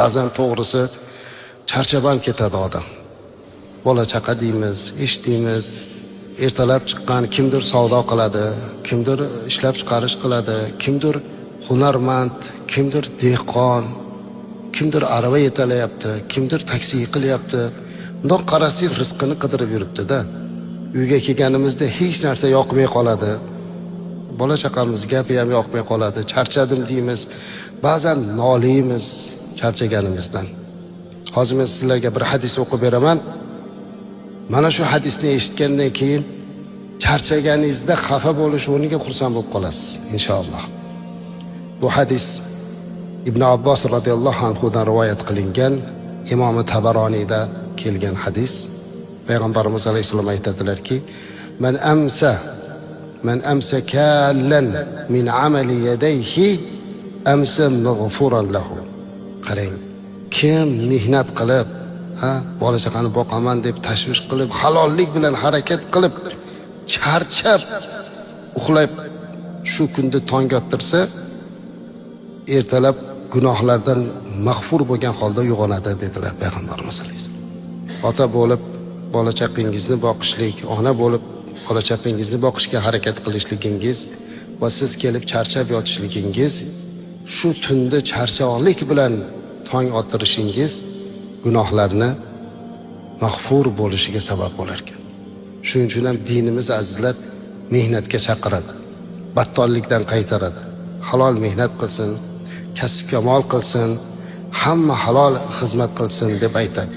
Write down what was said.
Ba'zan to'g'risi charchab ham ketadi odam. Bola chaqa deymiz, ish deymiz. Ertalab chiqqan kimdir savdo qiladi, kimdir ishlab chiqarish qiladi, kimdir hunarmand, kimdir dehqon, kimdir arava yetalayapti, kimdir taksi qilyapti. Bundoq qarasangiz rizqini qidirib yuribdi-da. Uyga kelganimizda hech narsa yoqmay qoladi. Bola chaqamiz gapi ham yoqmay qoladi. Charchadim deymiz. Ba'zan noliymiz charchaganimizdan. Hozir men sizlarga bir hadis o'qib beraman. Mana shu hadisni eshitgandan keyin charchaganingizda xafa bo'lish o'rniga xursand bo'lib qolasiz, inshaalloh. Bu hadis Ibn Abbos radhiyallohu anhu dan rivoyat qilingan, Imom Tabaroniyda kelgan hadis. Payg'ambarimiz alayhisalom aytadilarki, man amsa kallan min amali yadayhi amsa maghfuran lahu. Qarang, kim mehnat qilib, bola chaqani boqaman deb tashvish qilib, halollik bilan harakat qilib, charchab, uxlab shu kunda tong ottirsa, ertalab gunohlardan mag'fur bo'lgan holda uyg'onadi dedilar Payg'ambarimiz alayhisalom. Ota bo'lib bola chaqingizni boqishlik, ona bo'lib bola chaqingizni boqishga harakat qilishligingiz va siz kelib charchab yotishligingiz, shu tunda charchoqlik bilan tong ottirishingiz gunohlarni mag'fur bo'lishiga sabab bo'lar ekan. Shuning uchun ham dinimiz azizlar mehnatga chaqiradi, battollikdan qaytaradi. Halol mehnat qilsin, kasb kamol qilsin, hamma halol xizmat qilsin deb aytadi.